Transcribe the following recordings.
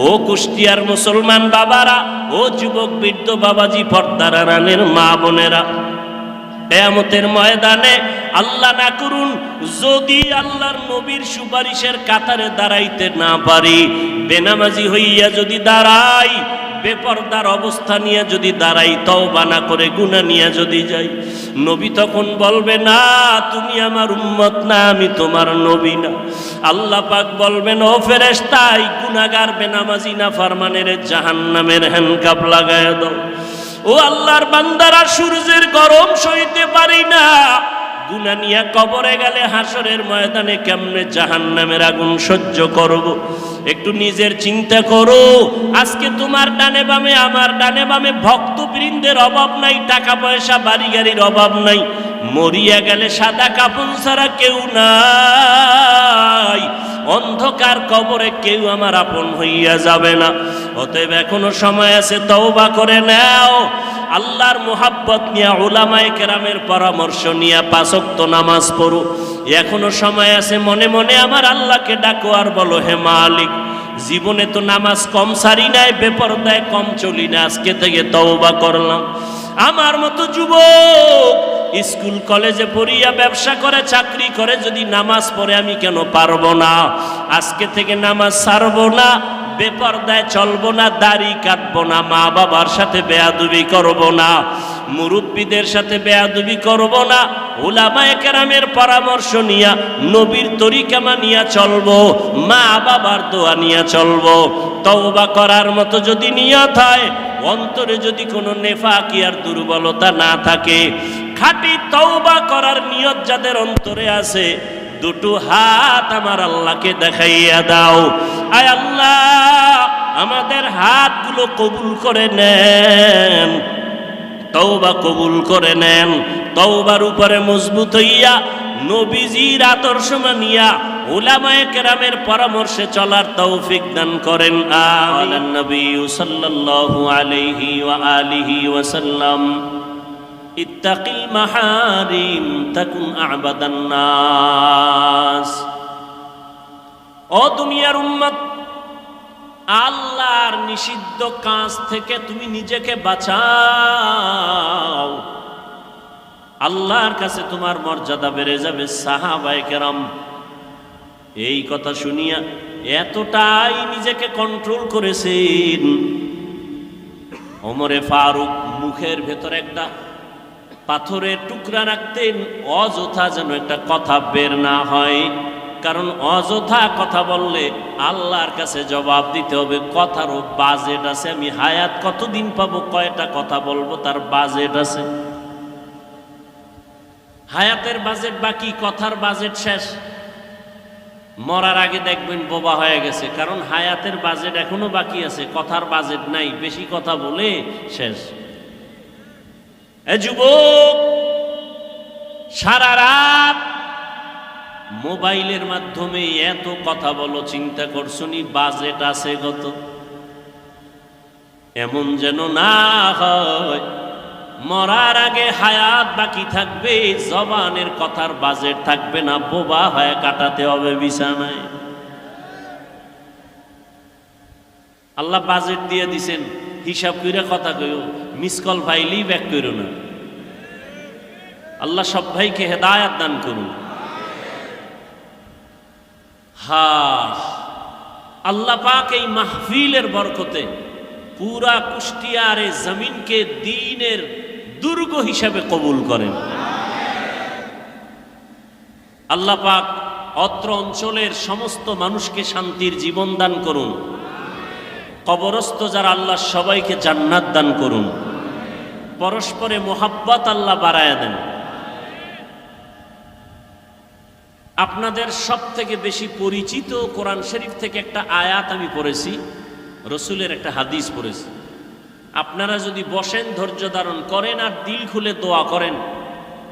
ও কুষ্টিয়ার মুসলমান বাবারা, ও যুবক বৃদ্ধ বাবাজি, পর্দার আড়ালের মা বোনেরা, কিয়ামতের ময়দানে আল্লাহ না করুন যদি আল্লাহর নবীর সুপারিশের কাতারে দাঁড়াইতে না পারি, বেনামাজি হইয়া যদি দাঁড়াই, বেপরদার অবস্থা নিয়ে যদি দাঁড়াই, তওবা না করে গুনাহ নিয়ে যদি যাই, নবী তখন বলবে না তুমি আমার উম্মত না, আমি তোমার নবী না। আল্লাহ পাক বলবেন ও ফেরেশতা, এই গুনাহগার বেনামাজি না ফরমানের জাহান্নামের হ্যান্ডকাপ লাগায় দাও। ও আল্লাহর বান্দারা, সূর্যের গরম সইতে পারি না, গুনাহ নিয়ে কবরে গেলে হাসরের ময়দানে কেমনে জাহান্নামের আগুন সহ্য করব? একটু নিজের চিন্তা করো। আজকে তোমার ডানে বামে, আমার ডানে বামে ভক্তবৃন্দের অভাব নাই, টাকা পয়সা বাড়ি গাড়ির অভাব নাই, মরিয়া গেলে সাদা কাপড় ছাড়া কেউ নাই, অন্ধকার কবরে কেউ আমার আপন হইয়া যাবে না। অতএব এখনো সময় আছে, তওবা করে নাও, আল্লাহর মোহাব্বত নিয়ে, উলামায়ে কেরামের পরামর্শ নিয়ে 5 ওয়াক্ত নামাজ পড়ো। এখনো সময় আছে, মনে মনে আমার আল্লাহকে ডাকো আর বলো, হে মালিক, জীবনে তো নামাজ কম সারি নাই, বেপরদায় কম চলি না, আজকে থেকে তওবা করলাম। আমার মতো যুবক স্কুল কলেজে পড়িয়া, ব্যবসা করে, চাকরি করে যদি নামাজ পড়ে, আমি কেন পারবো না? আজকে থেকে নামাজ ছাড়বো না, বেপরদায় চলবো না, দাড়ি কাটবো না, মা বাবার সাথে বেয়াদবি করবো না, মুরব্বীদের সাথে বেয়াদবি করবো না, উলামায়ে কেরামের পরামর্শ নিয়া, নবীর তরিকা মানিয়া চলবো, মা বাবার দোয়া নিয়া চলবো। তওবা করার মতো যদি নিয়ত হয়, অন্তরে যদি কোনো নেফাকি আর দুর্বলতা না থাকে, খাঁটি তওবা করার নিয়ত যাদের অন্তরে আছে, দুটো হাত আমার আল্লাহকে দেখাইয়া দাও। আয় আল্লাহ, আমাদের হাতগুলো কবুল করে নেন, তওবা কবুল করে নেন। তওবার উপরে মজবুত হইয়া, নবীজির আদর্শ মানিয়া, উলামায়ে কেরামের পরামর্শে চলার তৌফিক দান করেন। আমিন। নবী সাল্লাল্লাহু আলাইহি ওয়া আলিহি ওয়া সাল্লাম, ইত্তাকিল মাহারিম তাকুন আ'বাদান নাস। ও দুনিয়ার উম্মত, আল্লাহর নিষিদ্ধ কাজ থেকে তুমি নিজেকে বাঁচাও, আল্লাহর কাছে তোমার মর্যাদা বেড়ে যাবে। সাহাবায়ে কেরাম এই কথা শুনিয়া এতটাই নিজেকে কন্ট্রোল করেছেন, ওমরে ফারুক মুখের ভেতরে একটা পাথরের টুকরা রাখতেন, অযথা যেন একটা কথা বের না হয়, কারণ অযথা কথা বললে আল্লাহর কাছে জবাব দিতে হবে। কথারও বাজেট আছে, আমি হায়াত কতদিন পাবো, কয়টা কথা বলবো, তার বাজেট আছে। হায়াতের বাজেট বাকি, কথার বাজেট শেষ। মরার আগে দেখবেন বোবা হয়ে গেছে, কারণ হায়াতের বাজেট এখনো বাকি আছে, কথার বাজেট নাই, বেশি কথা বলে শেষ। এ যুবক, সারা রাত মোবাইলের মাধ্যমে এত কথা বলো, চিন্তা করছো নি বাজেট আছে কত? এমন যেন না হয় মরার আগে হায়াত বাকি থাকবে, জবানের কথার বাজেট থাকবে না, বোবা হয়ে কাটাতে হবে বিছানায়। আল্লাহ বাজেট দিয়ে দিছেন, হিসাব কইরা কথা কইও, মিস কল পাইলেই ব্যাক করো না। আল্লাহ সব ভাইকে হেদায়াত দান করুন। আল্লাহ পাক এই মাহফিলের বরকতে পুরা কুষ্টিয়ার এই জমিনকে দ্বীনের দুর্গ হিসাবে কবুল করেন। আল্লাহ পাক অত্র অঞ্চলের সমস্ত মানুষকে শান্তির জীবন দান করুন। কবরস্থ যারা আল্লাহ সবাইকে জান্নাত দান করুন। পরস্পরে মোহাব্বত আল্লাহ বাড়ায়া দেন। আপনাদের সব থেকে বেশি পরিচিত কোরআন শরীফ থেকে একটা আয়াত আমি পড়েছি, রসুলের একটা হাদিস পড়েছি। আপনারা যদি বসেন, ধৈর্য ধারণ করেন আর দিল খুলে দোয়া করেন,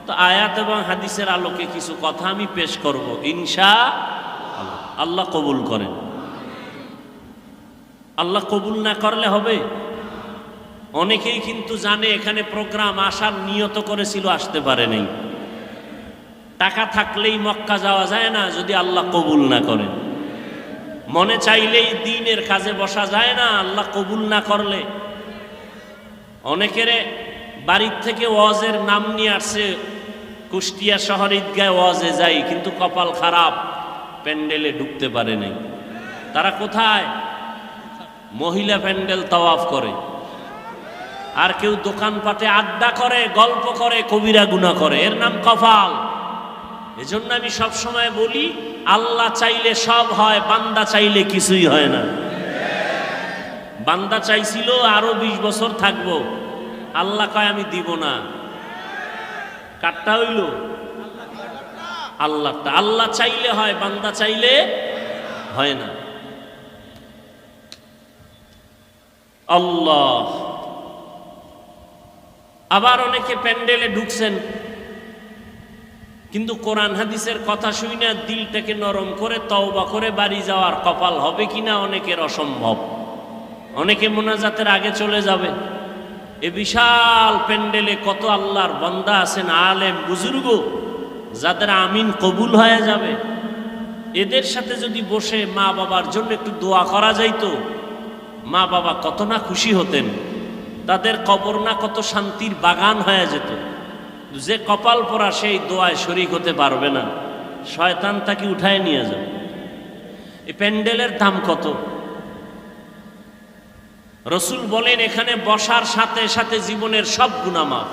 তো আয়াত এবং হাদিসের আলোকে কিছু কথা আমি পেশ করব, ইনশাআল্লাহ। আল্লাহ কবুল করেন। আল্লাহ কবুল না করলে হবে? অনেকেই কিন্তু জানে এখানে প্রোগ্রাম আসার নিয়ত করেছিল, আসতে পারে নাই। টাকা থাকলেই মক্কা যাওয়া যায় না যদি আল্লাহ কবুল না করেন। মনে চাইলেই দ্বীনের কাজে বসা যায় না, আল্লাহ কবুল না করলে। অনেকের বাড়ির থেকে ওয়াজের নাম নিয়ে আসছে, কুষ্টিয়া শহর ঈদগায় ওয়াজে যাই, কিন্তু কপাল খারাপ, প্যান্ডেলে ঢুকতে পারে নাই। তারা কোথায়? মহিলা প্যান্ডেল তাওয়াফ করে, আর কেউ দোকানপাটে আড্ডা করে, গল্প করে, কবিরা গুনাহ করে, এর নাম কপাল। এজন্য আমি সব সময় বলি, আল্লাহ চাইলে সব হয়, বান্দা চাইলে কিছুই হয় না। বান্দা চাইছিল আরো 20 বছর থাকবো, আল্লাহ কয় আমি দিব না। কাটটা হইল আল্লাহটা। আল্লাহ চাইলে হয়, বান্দা চাইলে হয় না। আল্লাহ। আবার অনেকে প্যান্ডেলে ঢুকছেন, কিন্তু কোরআন হাদিসের কথা শুই না, দিলটাকে নরম করে তওবা করে বাড়ি যাওয়ার কপাল হবে কিনা অনেকের অসম্ভব। অনেকে মোনাজাতের আগে চলে যাবে। এ বিশাল প্যান্ডেলে কত আল্লাহর বান্দা আছেন, আলেম বুজুর্গ, যাদের আমিন কবুল হয়ে যাবে। এদের সাথে যদি বসে মা বাবার জন্য একটু দোয়া করা যাইতো, মা বাবা কত না খুশি হতেন, তাদের কবর না কত শান্তির বাগান হয়ে যেত। যে কপাল পরা সেই দোয়ায় শরীক হতে পারবে না, শয়তান তাকে উঠায় নিয়ে যাবে। এই প্যান্ডেলের দাম কত? রসুল বলেন এখানে বসার সাথে সাথে জীবনের সব গুনাহ মাফ।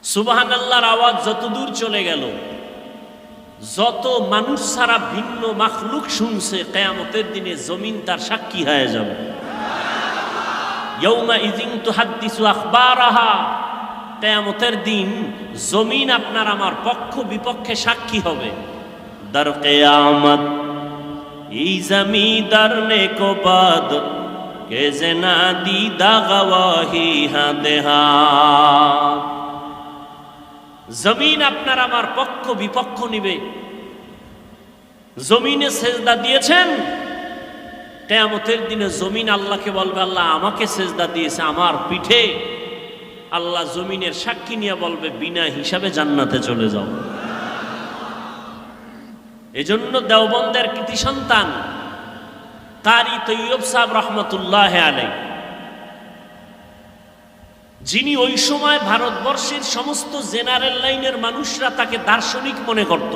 সুবহানাল্লাহর আওয়াজ যত দূর চলে গেল, যত মানুষ ছাড়া ভিন্ন মাখলুক শুনছে, কিয়ামতের দিনে জমিন তার সাক্ষী হয়ে যাবে। ইয়াউমা ইযিন তুহাদ্দিসু আখবারাহা, কিয়ামতের দিন জমিন আপনার আমার পক্ষ বিপক্ষে সাক্ষী হবে। দার কিয়ামত এই জমিদার নে কো বাদ কে জেনা দিদা গওয়াহি হাদেহা। জমিন আপনার আমার পক্ষ বিপক্ষ নিবে। জমিনে সেজদা দিয়েছেন, কিয়ামতের দিনে জমিন আল্লাহকে বলবে, আল্লাহ আমাকে সেজদা দিয়েছে আমার পিঠে। আল্লাহ জমিনের সাক্ষী নিয়ে বলবে, বিনা হিসাবে জান্নাতে চলে যাও। এজন্য দেওবন্দের কৃতি সন্তান কারি তৈয়ব সাহেব রহমতুল্লাহ আলাইহি, যিনি ওই সময় ভারতবর্ষের সমস্ত জেনারেল লাইনের মানুষরা তাকে দার্শনিক মনে করত,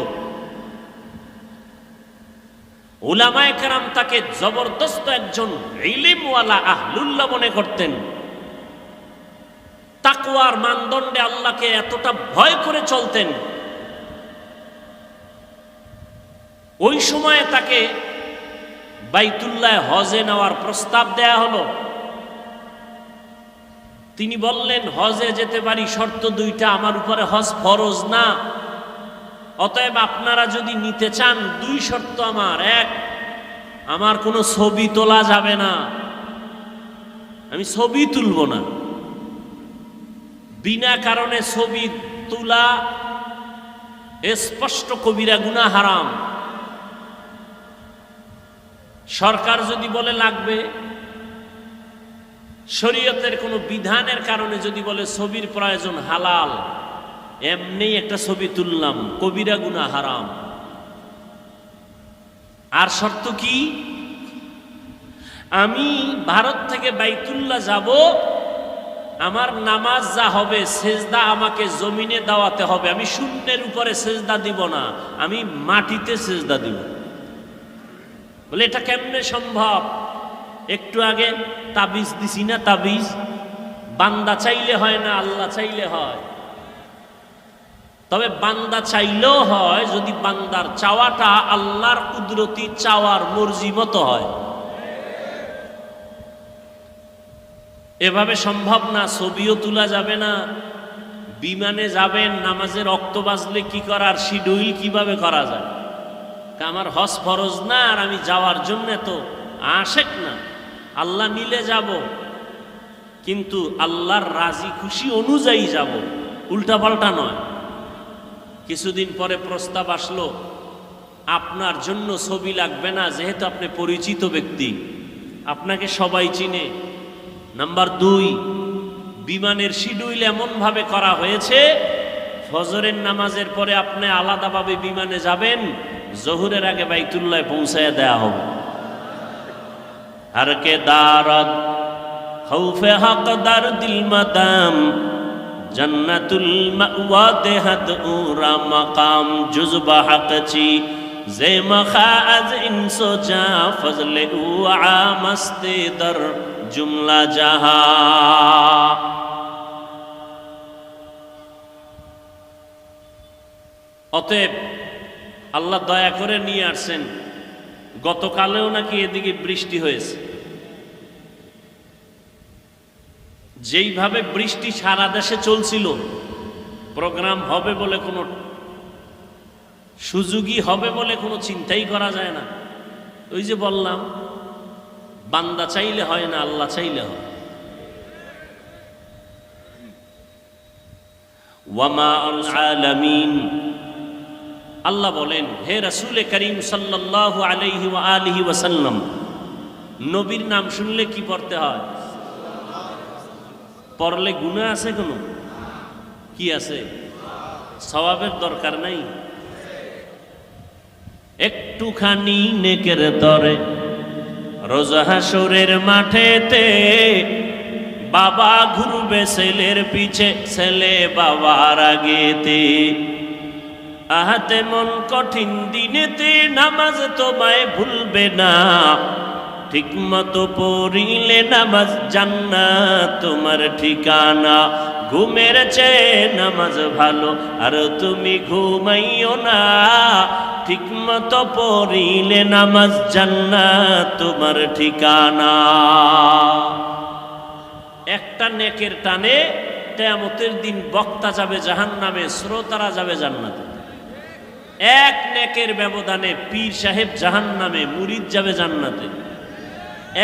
উলামায়ে কেরাম তাকে জবরদস্ত একজন ইলমওয়ালা আহলুল্লাহ মনে করতেন। তাকওয়ার মানদণ্ডে আল্লাহকে এতটা ভয় করে চলতেন, ওই সময়ে তাকে বাইতুল্লাহ হজে নেওয়ার প্রস্তাব দেয়া হলো। তিনি বললেন, হজে যেতে পারি, শর্ত দুইটা, আমার উপরে হজ ফরজ না, অতএব আপনারা যদি নিতে চান 2 শর্ত আমার। এক, আমার কোনো ছবি তোলা যাবে না, আমি ছবি তুলব না। বিনা কারণে ছবি তোলা স্পষ্ট কবিরা গুনাহ, হারাম। সরকার যদি বলে লাগবে, শরীয়তের কোনো বিধানের কারণে যদি বলে ছবির প্রয়োজন, হালাল, এমনি একটা ছবি তুললাম, কবিরা গুনাহ, হারাম। আর শর্ত কি? আমি ভারত থেকে বাইতুল্লাহ যাব, আমার নামাজ যা হবে সেজদা আমাকে জমিনে দাওয়াতে হবে, আমি শূন্যের উপরে সেজদা দিব না, আমি মাটিতে সেজদা দিব। বলে এটা কেমনে সম্ভব? একটু আগে তাবিজ দিছি না, তাবিজ বান্দা চাইলে হয় না, আল্লাহ চাইলে হয়। তবে বান্দা চাইলেও হয় যদি বান্দার চাওয়াটা আল্লাহর কুদরতি চাওয়ার মর্জি মতো হয়। এভাবে সম্ভব না। ছবিও তোলা যাবে না, বিমানে যাবেন, নামাজের ওয়াক্ত বাজলে কি করার শিডিউল কিভাবে করা যায়? আমার হজ ফরজ না, আর আমি যাওয়ার জন্য তো আশেক না, আল্লাহ নিলে যাব, কিন্তু আল্লাহর রাজি খুশি অনুযায়ী যাব, উল্টাপাল্টা নয়। কিছুদিন পরে প্রস্তাব আসলো, আপনার জন্য ছবি লাগবে না, যেহেতু আপনি পরিচিত ব্যক্তি, আপনাকে সবাই চিনে। নাম্বার 2, বিমানের শিডিউল এমনভাবে করা হয়েছে, ফজরের নামাজের পরে আপনি আলাদাভাবে বিমানে যাবেন, জোহরের আগে বাইতুল্লাহ পৌঁছায় দেয়া হবে। हर के दारद खौफे हक दर दिल मदाम जन्नतुल मअवा देहद उरा मकाम जुज़्ब हक ची जे मखा अज इंसो जा फजले उआ मस्ते दर जुमला जहा। অতএব আল্লাহ দয়া করে নিয়ে আসছেন। গতকালেও নাকি এদিকে বৃষ্টি হয়েছে। যেইভাবে বৃষ্টি সারা দেশে চলছিল, প্রোগ্রাম হবে বলে কোনো সুযোগই হবে বলে কোনো চিন্তাই করা যায় না। ওই যে বললাম, বান্দা চাইলে হয় না, আল্লাহ চাইলে হয়। ওয়ামা আলামিন, আল্লাহ বলেন, হে রাসূল করিম সাল্লাল্লাহু আলাইহি ওয়া আলিহি ওয়াসাল্লাম, নবীর নাম শুনলে কি পড়তে হয়? পড়লে গুনাহ আছে কোনো? কি আছে? সওয়াবের দরকার নাই? একটুখানি নেকের তরে রোজ হাসরের মাঠেতে বাবা ঘুরবে ছেলের পিছে, ছেলে বাবার আগেতে। আহাতে মন কঠিন দিনেতে নামাজ তোমায় ভুলবে না, ঠিক মতো পড়িলে নামাজ জান্নাত তোমার ঠিকানা। ঘুমের চেয়ে নামাজ ভালো আর তুমি ঘুমাইও না, ঠিক মতো পড়িলে নামাজ জান্নাত তোমার ঠিকানা। একটা নেকের টানে কিয়ামতের দিন বক্তা যাবে জাহান্নামে, শ্রোতারা যাবে জান্নাতে। এক নেকের ব্যবধানে পীর সাহেব জাহান্নামে, মুরিদ যাবে জান্নাতে।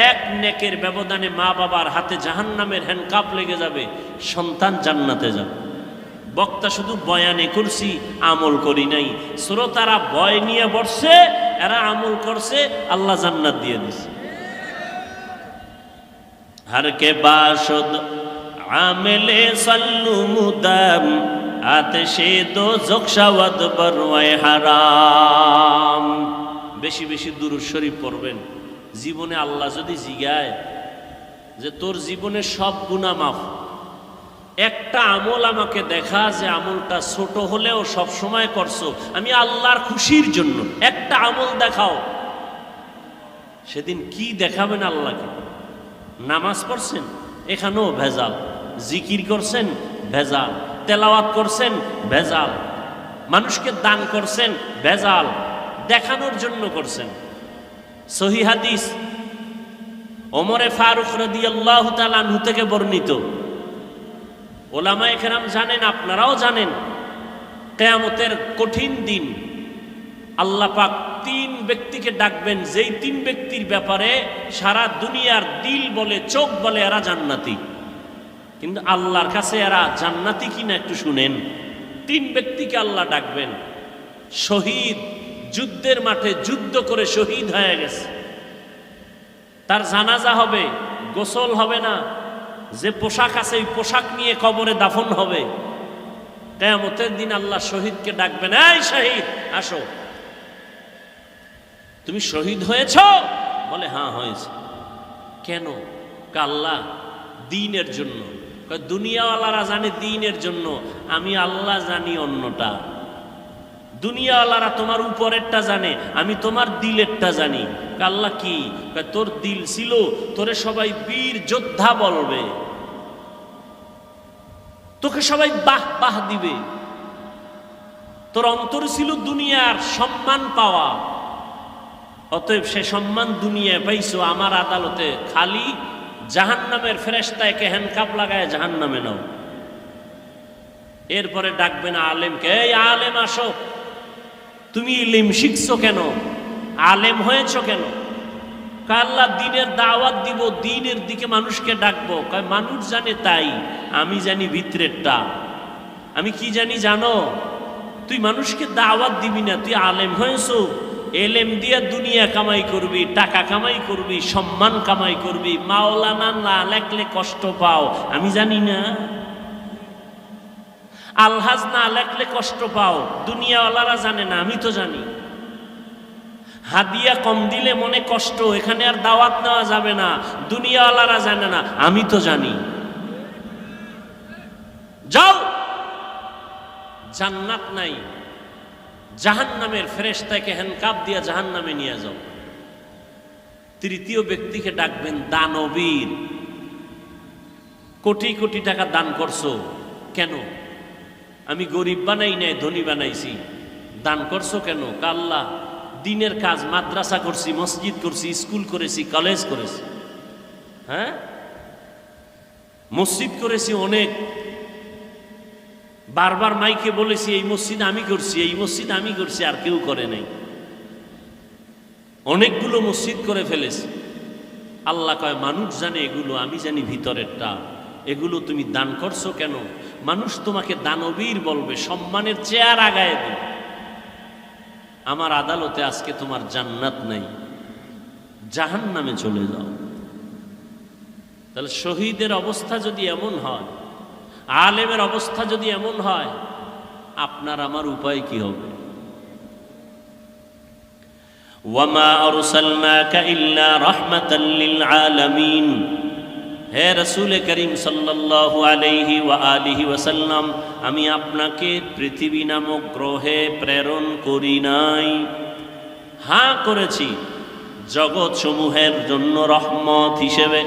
এক নেকের ব্যবধানে মা বাবার হাতে জাহান্নামের হ্যান্ডকাপ লেগে যাবে, সন্তান জান্নাতে যাবে। বক্তা শুধু বয়ানে করছি, আমল করি নাই। শ্রোতারা ভয় নিয়ে বসছে, এরা আমল করছে, আল্লাহ জান্নাত দিয়ে দিছে। हर के बाशुद आमिले सल्लु मुदाम आतिशे दो ज़ुख़शावत बरवाए हाराम। বেশি বেশি দুরূদ শরীফ পড়বেন। জীবনে আল্লাহ যদি জিগায় যে তোর জীবনে সব গুনাহ মাফ, একটা আমল আমাকে দেখা যে আমলটা ছোট হলেও সব সময় করছো, আমি আল্লাহর খুশির জন্য একটা আমল দেখাও, সেদিন কি দেখাবেন আল্লাহকে? নামাজ পড়ছেন, এখানেও ভেজাল। জিকির করছেন, ভেজাল। তেলাওয়াত করছেন, ভেজাল। মানুষকে দান করছেন, ভেজাল। দেখানোর জন্য করছেন। সহিহ হাদিস ওমরে ফারুক রাদিয়াল্লাহু তাআলা আনহু থেকে বর্ণিত, ওলামায়ে কেরাম জানেন, আপনারাও জানেন, কিয়ামতের কঠিন দিন আল্লাহ পাক তিন ব্যক্তিকে ডাকবেন, যেই তিন ব্যক্তির ব্যাপারে সারা দুনিয়ার দিল বলে, চোখ বলে এরা জান্নাতি, কিন্তু আল্লাহর কাছে এরা জান্নাতি কিনা একটু শুনেন। তিন ব্যক্তিকে আল্লাহ ডাকবেন। শহীদ, যুদ্ধের মাঠে যুদ্ধ করে শহীদ হয়ে গেছে, তার জানাজা হবে, গোসল হবে না, যে পোশাক আছে ওই পোশাক নিয়ে কবরে দাফন হবে। কিয়ামতের দিন আল্লাহ শহীদকে ডাকবেন, এই শহীদ আসো। তুমি শহীদ হয়েছ? বলে হ্যাঁ হয়েছে। কেন? আল্লাহ দ্বীনের জন্য। দুনিয়াওয়ালারা জানে দ্বীনের জন্য, আমি আল্লাহ জানি অন্যটা। দুনিয়াওয়ালারা তোমার উপরেরটা জানে, আমি তোমার দিলেরটা জানি। আল্লাহ কি? তোর দিল ছিল, তোরে সবাই বীর যোদ্ধা বলবে, তোকে সবাই বাহ বাহ দিবে। তোর অন্তর ছিল দুনিয়ার সম্মান পাওয়া, অতএব সে সম্মান দুনিয়ায় পাইছো, আমার আদালতে খালি জাহান্নামের ফেরেশতাকে হ্যান্ডকাপ লাগায় জাহান্নামে নাও। এরপরে ডাকবেন আলেমকে, এই আলেম আসো, তুমি ইলম শিখছো কেন? আলেম হয়েছো কেন? আল্লাহ দ্বীনের দাওয়াত দিব, দ্বীনের দিকে মানুষকে ডাকবো। মানুষ জানে তাই, আমি জানি ভিতরেরটা। আমি কি জানি জানো? তুই মানুষকে দাওয়াত দিবি না, তুই আলেম হয়েছো, এলেম দিয়ে দুনিয়া কামাই করবি, টাকা কামাই করবি, সম্মান কামাই করবি। মাওলানা না লেখলে কষ্ট পাও, আমি জানি না। আলহাজ না লেখলে কষ্ট পাও, দুনিয়াওয়ালারা জানে না, আমি তো জানি। হাদিয়া কম দিলে মনে কষ্ট, এখানে আর দাওয়াত নেওয়া যাবে না, দুনিয়াওয়ালারা জানে না, আমি তো জানি। যাও, জান্নাত নাই, জাহান্নামের ফেরেশতাকে হ্যান্ডকাপ দিয়া জাহান্নামে নিয়ে যাও। তৃতীয় ব্যক্তিকে ডাকবেন দানবীর। কোটি কোটি টাকা দান করছো কেন? আমি গরিব বানাই নাই, ধনী বানাইছি। দান করছো কেন? আল্লাহ, দিনের কাজ, মাদ্রাসা করছি, মসজিদ করছি, স্কুল করেছি, কলেজ করেছি, হ্যাঁ, মসজিদ করেছি অনেক। বারবার মাইকে বলেছি এই মসজিদ আমি করছি, এই মসজিদ আমি করছি, আর কেউ করে নাই। অনেকগুলো মসজিদ করে ফেলেছি। আল্লাহ কয় মানুষ জানে এগুলো, আমি জানি ভিতরেরটা। এগুলো তুমি দান করছো কেন? মানুষ তোমাকে দানবীর বলবে, সম্মানের চেয়ার আগায় দিবে। আমার আদালতে আজকে তোমার জান্নাত নাই, জাহান্নামে চলে যাও। তাহলে শহীদের অবস্থা যদি এমন হয়, আলেমের অবস্থা যদি এমন হয়, আপনার আমার উপায় কি হবে? ওয়ামা আরসালনাকা ইল্লা রাহমাতাল লিল আলামিন। হে রাসূল করিম সাল্লাল্লাহু আলাইহি ওয়া আলিহি ওয়াসাল্লাম, আমি আপনাকে পৃথিবী নামক গ্রহে প্রেরণ করি নাই। হ্যাঁ করেছি জগৎ সমূহের জন্য রহমত হিসেবে।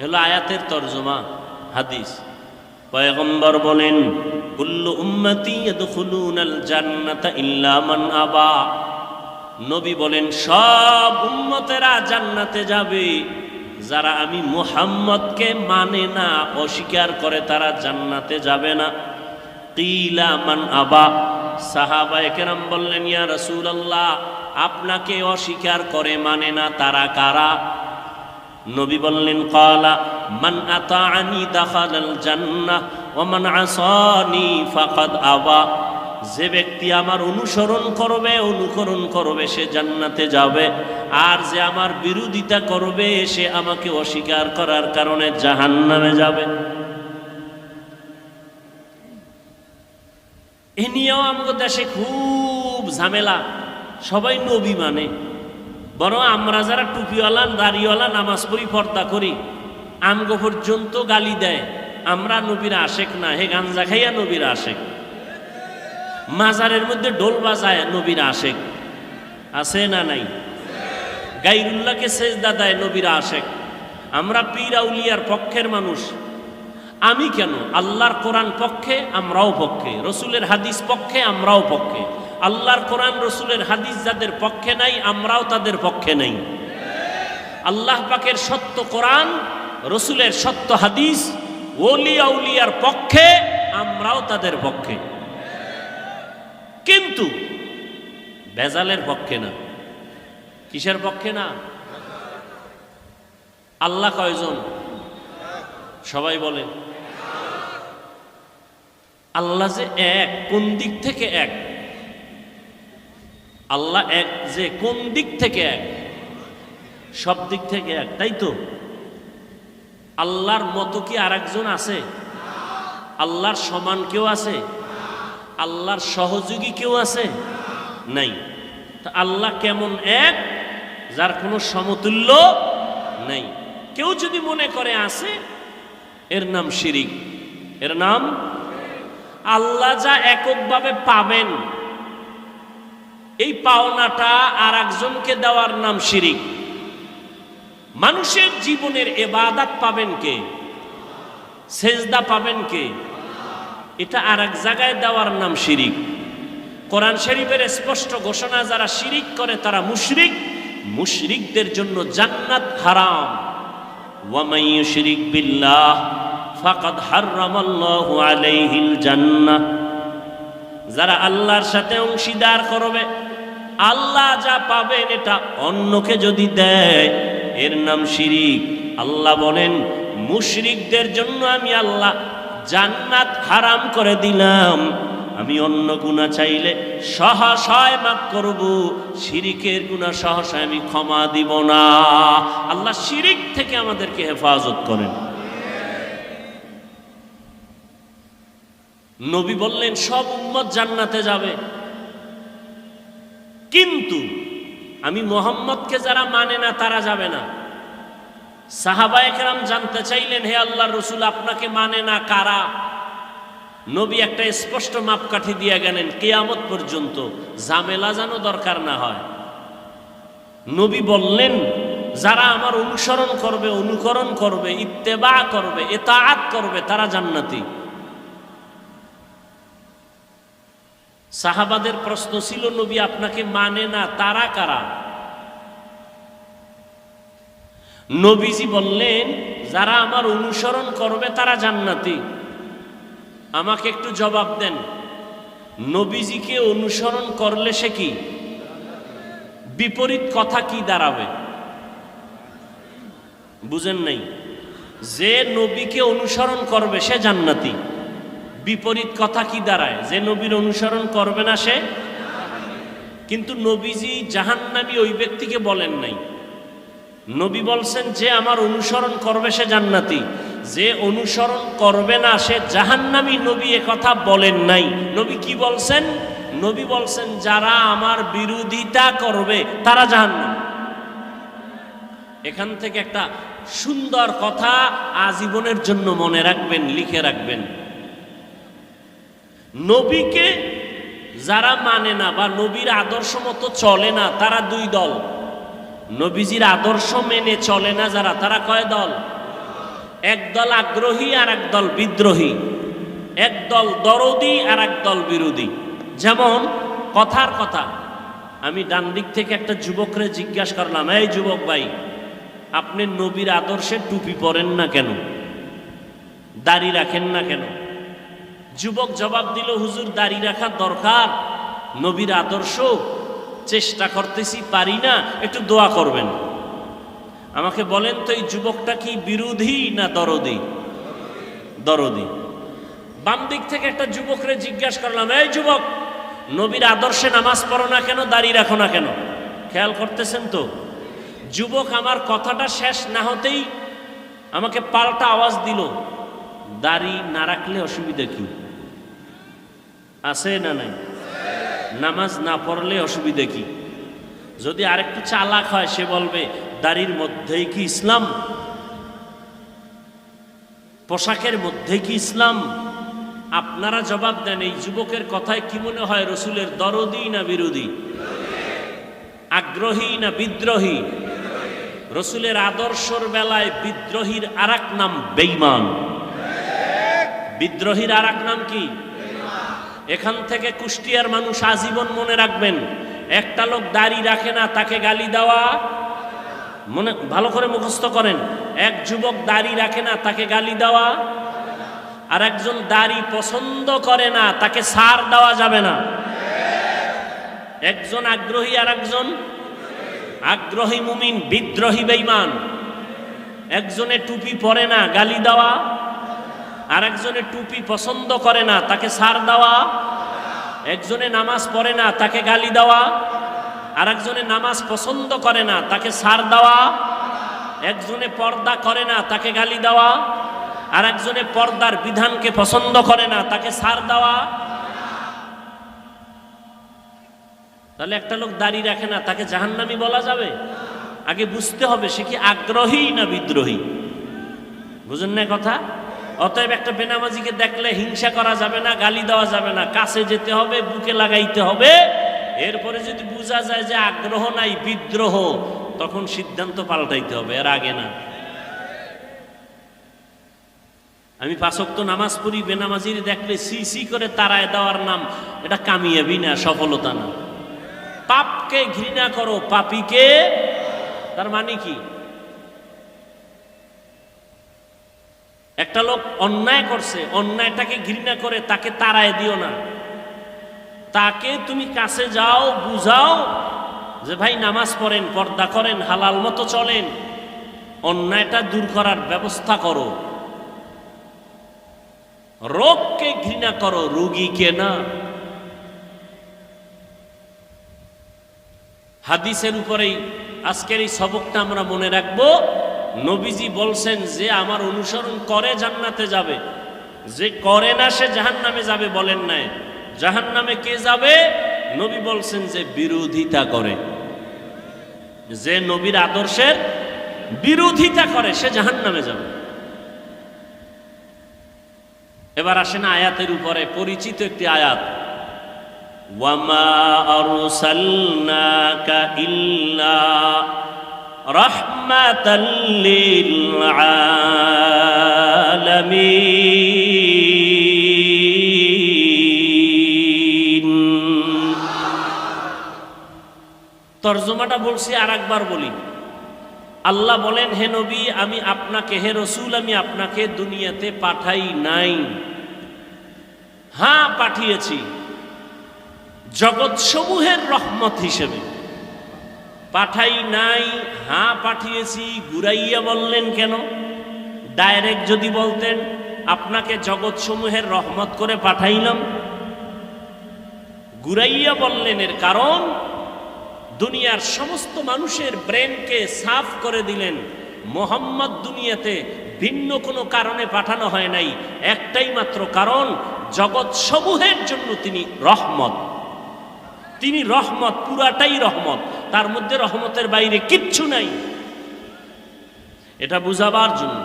হলো আয়াতের তরজমা, হাদিস। পয়গম্বর বলেন, কুল্লু উম্মতি ইয়াদখুলুনাল জান্নাতা ইল্লা মান আবা। নবী বলেন, সব উম্মতেরা জান্নাতে যাবে, যারা আমি মুহাম্মদকে মানে না, অস্বীকার করে, তারা জান্নাতে যাবে না। কিলা মান আবা। সাহাবায়ে কেরাম বললেন, ইয়া রাসূলুল্লাহ, আপনাকে অস্বীকার করে, মানে না, তারা কারা? নবী বললেন, ক্বালা মান আতাআনি দাখালাল জান্নাহ ওয়া মান আসানি ফাকাদ আবা। যে ব্যক্তি আমার অনুকরণ করবে সে জান্নাতে যাবে, আর যে আমার বিরোধিতা করবে সে আমাকে অস্বীকার করার কারণে জাহান্নামে যাবে। এ নিয়েও আমাদের দেশে খুব ঝামেলা। সবাই নবী মানে, বরং আমরা যারা টুপিওয়ালা, দাড়িওয়ালা, নামাজ পড়ি, পর্দা করি, আমগো পর্যন্ত গালি দেয়, আমরা নবীর আশেক না, হে গাঞ্জা খাইয়া নবীর আশেক। মাজারের মধ্যে ঢোল বাজায় নবীর আশেক, আছে না নাই? গায়রুল্লাহকে সেজদা দেয় নবীর আশেক। আমরা পীর আউলিয়ার পক্ষের মানুষ। আমি কেন? আল্লাহর কোরআন পক্ষে, আমরাও পক্ষে। রসুলের হাদিস পক্ষে, আমরাও পক্ষে। আল্লাহর কোরআন রসুলের হাদিস যাদের পক্ষে নাই, আমরাও তাদের পক্ষে নাই। আল্লাহ পাকের সত্য কোরআন, রসুলের সত্য হাদিস, ওলি আউলিয়ার পক্ষে, আমরাও তাদের পক্ষে, কিন্তু ভেজালের পক্ষে না। কিসের পক্ষে না? আল্লাহ কয়জন? সবাই বলেন। আল্লাহ যে এক, কোন দিক থেকে এক? আল্লাহ এক যে কোন দিক থেকে এক? সব দিক থেকে এক, তাই তো? আল্লাহর মতো কি আর একজন আছে? আল্লাহর সমান কেউ আছে? আল্লাহর সহযোগী কেউ আছে? নাই। তা আল্লাহ কেমন এক, যার কোনো সমতুল্য নাই? কেউ যদি মনে করে আছে, এর নাম শিরিক। এর নাম, আল্লাহ যা এককভাবে পাবেন, এই পাওনাটা আর একজনকে দেওয়ার নাম শিরিক। মানুষের জীবনের ইবাদত পাবেন কে? সেজদা পাবেন কে? এটা আর এক জায়গায় দেওয়ার নাম শিরিক। কোরআন শরীফের স্পষ্ট ঘোষণা, যারা শিরিক করে তারা মুশরিক, মুশরিকদের জন্য জান্নাত হারাম। ওয়া মান ইউশরিক বিল্লাহ ফাকাদ হারামাল্লাহু আলাইহিল জান্নাহ। যারা আল্লাহর সাথে অংশীদার করবে, আল্লাহ যা পাবেন এটা অন্যকে যদি দেয়, এর নাম শিরিক। আল্লাহ বলেন, মুশরিকদের জন্য আমি আল্লাহ জান্নাত হারাম করে দিলাম। আমি অন্য গুনাহ চাইলে সহসায় মাফ করব, শিরিকের গুনাহ সহসায় আমি ক্ষমা দিব না। আল্লাহ শিরিক থেকে আমাদেরকে হেফাজত করেন। নবী বললেন সব উম্মত জান্নাতে যাবে, কিন্তু আমি মোহাম্মদকে যারা মানে না তারা যাবে না। সাহাবায়ে কেরাম জানতে চাইলেন, হে আল্লাহর রাসূল, আপনাকে মানে না কারা? নবী একটা স্পষ্ট মাপকাঠি দিয়ে গেলেন, কিয়ামত পর্যন্ত ঝামেলা যেন দরকার না হয়। নবী বললেন, যারা আমার অনুসরণ করবে, অনুকরণ করবে, ইত্তেবা করবে, ইতাআত করবে, তারা জান্নাতি। সাহাবাদের প্রশ্ন ছিল, নবী আপনাকে মানে না, তারা কারা? নবীজি বললেন, যারা আমার অনুসরণ করবে তারা জান্নাতি। আমাকে একটু জবাব দেন, নবীজিকে অনুসরণ করলে সে কি? বিপরীত কথা কি দাঁড়াবে? বুঝেন নাই? যে নবীকে অনুসরণ করবে সে জান্নাতি। বিপরীত কথা কি দাঁড়ায়? যে নবীর অনুসরণ করবে না সে। কিন্তু নবীজি জাহান্নামী ওই ব্যক্তিকে বলেন নাই। নবী বলছেন, যে আমার অনুসরণ করবে সে জান্নাতি, যে অনুসরণ করবে না সে জাহান্নামী। নবী এ কথা বলেন নাই। নবী কি বলছেন? নবী বলছেন, যারা আমার বিরোধিতা করবে তারা জাহান্নামী। এখান থেকে একটা সুন্দর কথা আজীবনের জন্য মনে রাখবেন, লিখে রাখবেন। নবীকে যারা মানে না বা নবীর আদর্শ মতো চলে না, তারা দুই দল। নবীজির আদর্শ মেনে চলে না যারা, তারা কয় দল? এক দল আগ্রহী আর এক দল বিদ্রোহী, এক দল দরদি আর এক দল বিরোধী। যেমন কথার কথা, আমি ডান দিক থেকে একটা যুবকরে জিজ্ঞাসা করলাম, এই যুবক ভাই, আপনি নবীর আদর্শে টুপি পরেন না কেন, দাড়ি রাখেন না কেন? যুবক জবাব দিল, হুজুর দাড়ি রাখা দরকার, নবীর আদর্শ, চেষ্টা করতেছি, পারি না, একটু দোয়া করবেন। আমাকে বলেন তো, এই যুবকটা কি বিরোধী না দরদি? দরদি। বাম দিক থেকে একটা যুবকরে জিজ্ঞাসা করলাম, এই যুবক, নবীর আদর্শে নামাজ পড়ো না কেন, দাড়ি রাখো না কেন? খেয়াল করতেছেন তো? যুবক আমার কথাটা শেষ না হতেই আমাকে পাল্টা আওয়াজ দিল, দাড়ি না রাখলে অসুবিধা কি আছে না নাই? নামাজ না পড়লে অসুবিধা কি? যদি আরেকটু চালাক হয় সে বলবে, দাড়ির মধ্যেই কি ইসলাম? পোশাকের মধ্যেই কি ইসলাম? আপনারা জবাব দেন, এই যুবকের কথায় কি মনে হয়, রসুলের দরদি না বিরোধী? আগ্রহী না বিদ্রোহী? রসুলের আদর্শর বেলায় বিদ্রোহীর আরেক নাম বেঈমান। বিদ্রোহীর আরেক নাম কি? এখান থেকে কুষ্টিয়ার মানুষ আজীবন মনে রাখবেন, একটা লোক দাড়ি রাখে না, তাকে গালি দেওয়া, মনে ভালো করে মুখস্থ করেন। এক যুবক দাড়ি রাখে না, তাকে গালি দেওয়া। আর একজন দাড়ি পছন্দ করে না, তাকে ছাড় দেওয়া যাবে না। একজন আগ্রহী আর একজন আগ্রহী মুমিন, বিদ্রোহী বেঈমান। একজনে টুপি পরে না, গালি দেওয়া। আর একজনে টুপি পছন্দ করে না, তাকে ছাড় দেওয়া। একজনে নামাজ পড়ে না, তাকে গালি দেওয়া। আর একজনে নামাজ পছন্দ করে না, তাকে ছাড় দেওয়া। একজনে পর্দা করে না, তাকে গালি দেওয়া। আর একজনে পর্দার বিধানকে পছন্দ করে না, তাকে ছাড় দেওয়া। তাহলে একটা লোক দাড়ি রাখে না, তাকে জাহান্নামী বলা যাবে? আগে বুঝতে হবে সে কি আগ্রহী না বিদ্রোহী। বুঝেন না কথা? অতএব একটা বেনামাজিকে দেখলে হিংসা করা যাবে না, গালি দেওয়া যাবে না, কাছে যেতে হবে, বুকে লাগাইতে হবে। এরপরে যদি বোঝা যায় যে আগ্রহ নাই, বিদ্রোহ, তখন সিদ্ধান্ত পাল্টাইতে হবে, এর আগে না। আমি 5 ওয়াক্ত নামাজ পড়ি, বেনামাজির দেখলে সি করে তাড়ায় দেওয়ার নাম, এটা কামিয়াবি না, সফলতা না। পাপকে ঘৃণা করো, পাপীকে, তার মানে কি? একটা লোক অন্যায় করছে, অন্যায়টাকে ঘৃণা করে তাকে তাড়ায় দিও না। তাকে তুমি কাছে যাও, বুঝাও যে ভাই নামাজ পড়েন, পর্দা করেন, হালাল মতো চলেন, অন্যায়টা দূর করার ব্যবস্থা করো। রোগকে ঘৃণা করো, রোগীকে না। হাদিসের উপরেই আজকের এই সবকটা আমরা মনে রাখবো। নবীজি বলছেন, যে আমার অনুসরণ করে জান্নাতে যাবে, যে করে না সে জাহান্নামে যাবে বলেন নাই। জাহান্নামে কে যাবে? নবী বলছেন যে বিরোধিতা করে। যে নবীর আদর্শের বিরোধিতা করে সে জাহান্নামে যাবে। এবার আসেন আয়াতের উপরে পরিচিত একটি আয়াত, ওয়ামা আরসালনাকা ইল্লা রাহমাতাল লিল আলামিন। তরজমাটা বলছি আর একবার বলি। আল্লাহ বলেন, হে নবী আমি আপনাকে, হে রসুল আমি আপনাকে দুনিয়াতে পাঠাই নাই, হ্যাঁ পাঠিয়েছি জগৎ সমূহের রহমত হিসেবে। পাঠাই নাই, হ্যাঁ পাঠিয়েছি, ঘুরাইয়া বললেন কেন? ডাইরেক্ট যদি বলতেন আপনাকে জগৎ সমূহের রহমত করে পাঠাইলাম, ঘুরাইয়া বললেন এর কারণ দুনিয়ার সমস্ত মানুষের ব্রেনকে সাফ করে দিলেন। মোহাম্মদ দুনিয়াতে ভিন্ন কোনো কারণে পাঠানো হয় নাই, একটাই মাত্র কারণ, জগৎ সমূহের জন্য তিনি রহমত। তিনি রহমত, পুরাটাই রহমত, তার মধ্যে রহমতের বাইরে কিচ্ছু নাই। এটা বুঝাবার জন্য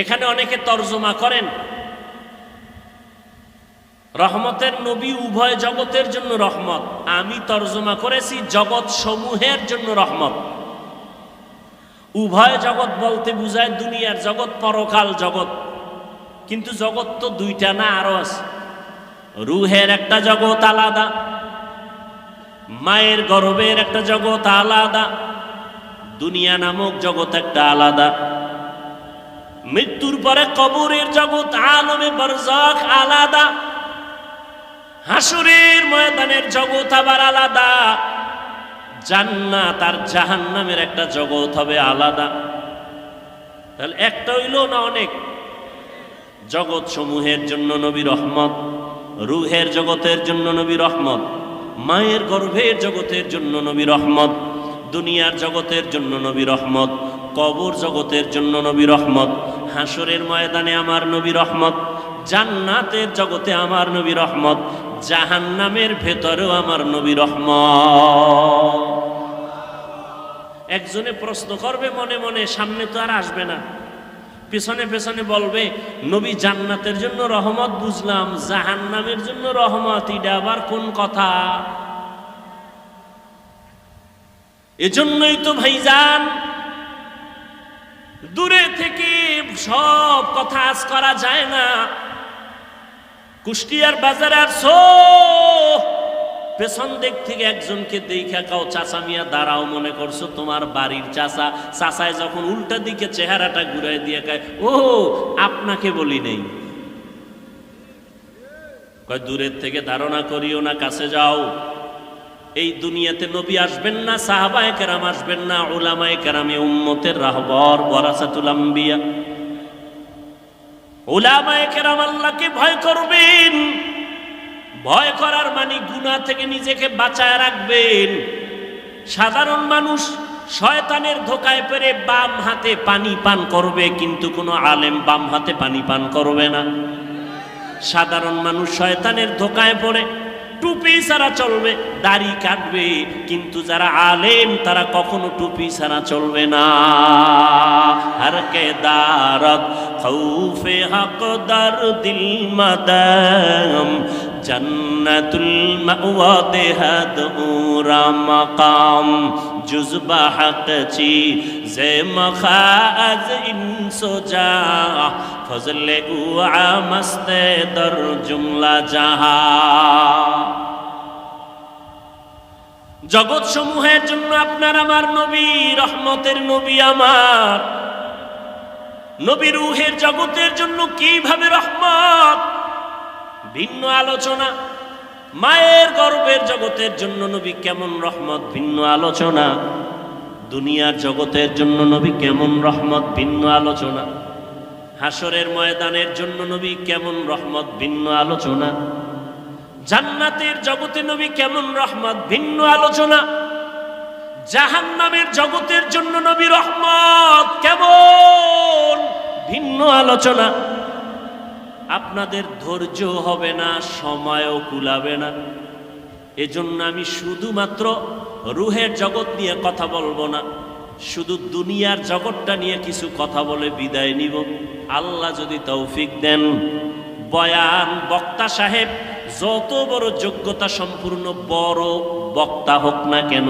এখানে অনেকে তর্জমা করেন রহমতের নবী উভয় জগতের জন্য রহমত। আমি তর্জমা করেছি জগৎ সমূহের জন্য রহমত। উভয় জগৎ বলতে বুঝায় দুনিয়ার জগৎ, পরকাল জগৎ। কিন্তু জগৎ তো দুইটা না, আরো আছে। রুহের একটা জগৎ আলাদা, মায়ের গর্ভের একটা জগৎ আলাদা, দুনিয়া নামক জগৎ একটা আলাদা, মৃত্যুর পরে কবরের জগৎ আলমে বারজাখ আলাদা, হাসরের ময়দানের জগৎ আবার আলাদা, জান্নাত আর জাহান্নামের একটা জগৎ হবে আলাদা। তাহলে একটা হইল না অনেক? জগৎ সমূহের জন্য নবী রহমত, রুহের জগতের জন্য নবী রহমত, মায়ের গর্ভের জগতের জন্য নবী রহমত, দুনিয়ার জগতের জন্য নবী রহমত, কবর জগতের জন্য নবী রহমত, হাসরের ময়দানে আমার নবী রহমত, জান্নাতের জগতে আমার নবী রহমত, জাহান্নামের ভেতরেও আমার নবী রহমত। একজনে প্রশ্ন করবে মনে মনে, সামনে তো আর আসবে না, পেছনে পেছনে বলবে নবী জান্নাতের জন্য রহমত বুঝলাম, জাহান্নামের জন্য রহমত, এটা আবার কোন কথা? এজন্যই তো ভাইজান দূরে থেকে সব কথা আজ করা যায় না। কুষ্টিয়ার বাজারে আসছো, পেছন দিক থেকে একজনকে দেখা কাও চাচা মিয়া দাঁড়াও মনে করছো তোমার বাড়ির চাচা। চাচায় যখন উল্টা দিকে চেহারাটা ঘুরাই দিয়ে কয়, ও আপনাকে বলি নেই। কয় দূরের থেকে ধারণা করিও না, কাছে যাও। এই দুনিয়াতে নবী আসবেন না, সাহাবায়ে কেরাম আসবেন না, উলামায়ে কেরামে উম্মতের রাহবার, ওয়ারাসাতুল আম্বিয়া। উলামায়ে কেরাম আল্লাহকে ভয় করবেন, ভয় করার মানে গুনাহ থেকে নিজেকে বাঁচায় রাখবেন। সাধারণ মানুষ শয়তানের ধোকায় পড়ে বাম হাতে পানি পান করবে, কিন্তু কোনো আলেম বাম হাতে পানি পান করবে না। সাধারণ মানুষ শয়তানের ধোকায় পড়ে টুপি ছাড়া চলবে, দাড়ি কাটবে, কিন্তু যারা আলেম তারা কখনো টুপি ছাড়া চলবে না। হর কে দারত খৌফে হক দার দিল মাদাম, জন্নতুল মাওয়া দেহাদ উরা মাকাম, জুজবা হক চি জে মখাজ ইনসোজা, ফজলে উআ মস্তে দর জুমলা জাহা। জগৎ সমূহের জন্য আপনার আমার নবী, রহমতের নবী আমার নবী। রুহের জগতের জন্য কিভাবে রহমত, ভিন্ন আলোচনা। মায়ের গর্ভের জগতের জন্য নবী কেমন রহমত, ভিন্ন আলোচনা। দুনিয়ার জগতের জন্য নবী কেমন রহমত, ভিন্ন আলোচনা। হাসরের ময়দানের জন্য নবী কেমন রহমত, ভিন্ন আলোচনা। জান্নাতের জগতে নবী কেমন রহমত, ভিন্ন আলোচনা। জাহান্নামের জগতের জন্য নবী রহমত কেমন, ভিন্ন আলোচনা। আপনাদের ধৈর্য হবে না, সময়ও কুলাবে না। এজন্য আমি শুধুমাত্র রুহের জগৎ নিয়ে কথা বলবো না, শুধু দুনিয়ার জগৎটা নিয়ে কিছু কথা বলে বিদায় নিব আল্লাহ যদি তৌফিক দেন। বয়ান বক্তা সাহেব যত বড় যোগ্যতা সম্পূর্ণ বড় বক্তা হোক না কেন,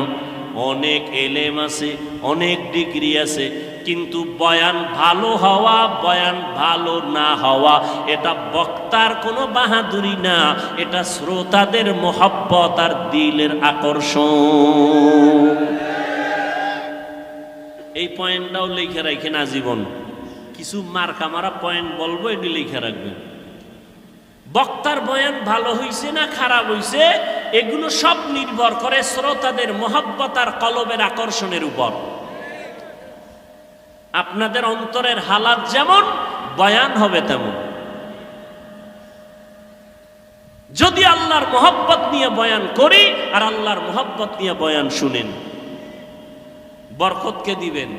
অনেক এলেম আছে, অনেক ডিগ্রি আছে, কিন্তু বয়ান ভালো হওয়া বয়ান ভালো না হওয়া এটা বক্তার কোনো বাহাদুরি না, এটা শ্রোতাদের মোহাব্বত আর দিলের আকর্ষণ। এই পয়েন্টটাও লিখে রাখেন আজীবন। কিছু মার্কা মারা পয়েন্ট বলবো, এটি লিখে রাখবেন। বক্তার বয়ান ভালো হইছে না খারাপ হইছে এগুলো সব নির্ভর করে শ্রোতাদের মোহাব্বত আর কলবের আকর্ষণের উপর। আপনাদের অন্তরের হালাত যেমন বয়ান হবে তেমন। যদি আল্লাহর মোহাব্বত নিয়ে বয়ান করি আর আল্লাহর মোহাব্বত নিয়ে বয়ান শুনেন, বরকতকে দিবেন।